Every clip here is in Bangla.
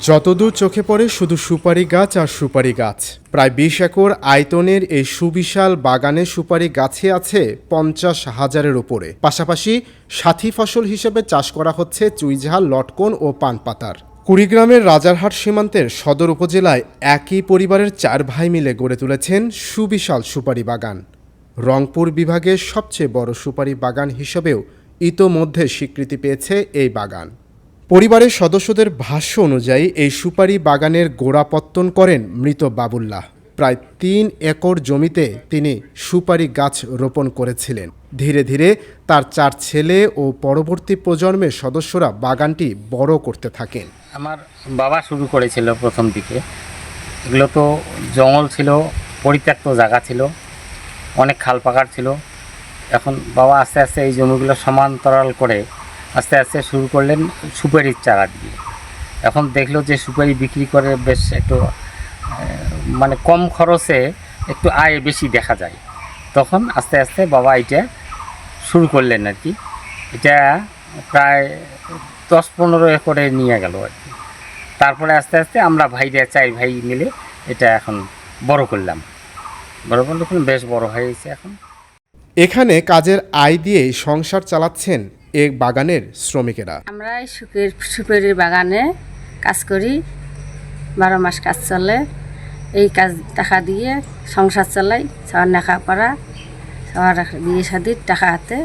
যতদূর চোখে পড়ে শুধু সুপারি গাছ আর সুপারি গাছ। প্রায় ২০ একর আয়তনের এই সুবিশাল বাগানে সুপারি গাছে আছে ৫০,০০০-এর উপরে। পাশাপাশি সাথী ফসল হিসেবে চাষ করা হচ্ছে চুইঝাল, লটকন ও পানপাতার। কুড়িগ্রামের রাজারহাট সীমান্তের সদর উপজেলায় একই পরিবারের ৪ ভাই মিলে গড়ে তুলেছেন সুবিশাল সুপারি বাগান। রংপুর বিভাগের সবচেয়ে বড় সুপারি বাগান হিসেবেও ইতোমধ্যে স্বীকৃতি পেয়েছে এই বাগান। পরিবারের সদস্যদের ভাষ্য অনুযায়ী এই সুপারি বাগানের গোড়াপত্তন করেন মৃত বাবুল্লাহ। প্রায় ৩ একর জমিতে তিনি সুপারি গাছ রোপণ করেছিলেন। ধীরে ধীরে তার ৪ ছেলে ও পরবর্তী প্রজন্মের সদস্যরা বাগানটি বড় করতে থাকেন। আমার বাবা শুরু করেছিল প্রথম দিকে। এগুলো তো জঙ্গল ছিল, পরিত্যক্ত জায়গা ছিল, অনেক খাল পাকার ছিল। এখন বাবা আস্তে আস্তে এই জমিগুলো সমান্তরাল করে আস্তে আস্তে শুরু করলেন সুপারির চারা দিয়ে। এখন দেখলো যে সুপারি বিক্রি করে বেশ একটু মানে কম খরচে একটু আয় বেশি দেখা যায়। তখন আস্তে আস্তে বাবা এটা শুরু করলেন আর কি। এটা প্রায় ১০-১৫ একরে নিয়ে গেল আর কি। তারপরে আস্তে আস্তে আমরা ভাইরা ৪ ভাই মিলে এটা এখন বড় করলাম। বড় করলে বেশ বড় হয়েছে এখন। এখানে কাজের আয় দিয়েই সংসার চালাচ্ছেন এই বাগানের শ্রমিকেরা। আমরা এই সুপারির বাগানে কাজ করি, ১২ মাস কাজ চলে। এই কাজ টাকা দিয়ে সংসার চালাই। সবার লেখাপড়া, সবার বিয়ে শাদির টাকা হাতে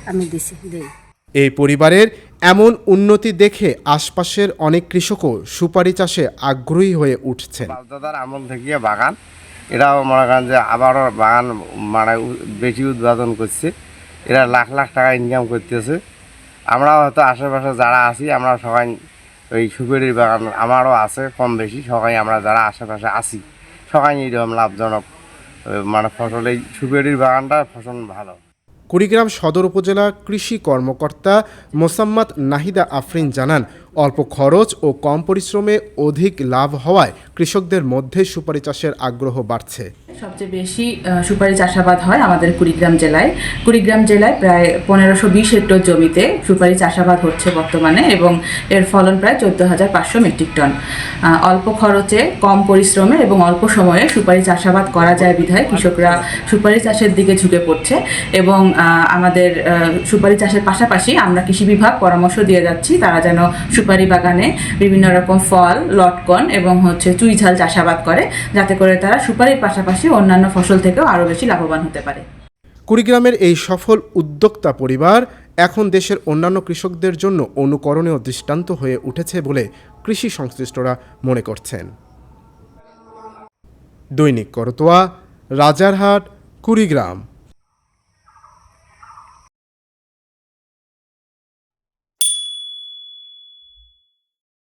আমি দিই। এই পরিবারের এমন উন্নতি দেখে আশপাশের অনেক কৃষকও সুপারি চাষে আগ্রহী হয়ে উঠছেন। দাদার আমল থেকে বাগান, এরাও মনে করেন যে আবারও বাগান মানে বেশি উৎপাদন করছে। এরা লাখ লাখ টাকা ইনকাম করতেছে। আমরাও হয়তো আশেপাশে যারা আছি আমরা সবাই ওই সুপারির বাগান আমারও আছে কম বেশি, সবাই আমরা যারা আশেপাশে আছি সবাই এরকম লাভজনক মানে ফসল, এই সুপারির বাগানটা ফসল ভালো। কুড়িগ্রাম সদর উপজেলা কৃষি কর্মকর্তা মোসাম্মদ নাহিদা আফরিন জানান, অল্প খরচ ও কম পরিশ্রমে অধিক লাভ হওয়ায় কৃষকদের মধ্যে সুপারি চাষের আগ্রহ বাড়ছে। সবচেয়ে বেশি সুপারি চাষাবাদ হয় আমাদের কুড়িগ্রাম জেলায়। কুড়িগ্রাম জেলায় প্রায় ১৫২০ হেক্টর জমিতে সুপারি চাষাবাদ হচ্ছে বর্তমানে, এবং এর ফলন প্রায় ১৪,৫০০ মেট্রিক টন। অল্প খরচে, কম পরিশ্রমে এবং অল্প সময়ে সুপারি চাষাবাদ করা যায় বিধায় কৃষকরা সুপারি চাষের দিকে ঝুঁকে পড়ছে। এবং আমাদের সুপারি চাষের পাশাপাশি আমরা কৃষি বিভাগ পরামর্শ দিয়ে যাচ্ছি তারা যেন সুপারি বাগানে বিভিন্ন রকম ফল, লটকন এবং চুইঝাল চাষাবাদ করে, যাতে করে তারা সুপারির পাশাপাশি অন্যান্য ফসল থেকেও আরও বেশি লাভবান হতে পারে। কুড়িগ্রামের এই সফল উদ্যোক্তা পরিবার এখন দেশের অন্যান্য কৃষকদের জন্য অনুকরণীয় দৃষ্টান্ত হয়ে উঠেছে বলে কৃষি সংশ্লিষ্টরা মনে করছেন। দৈনিক করতোয়া, রাজারহাট, কুড়িগ্রাম।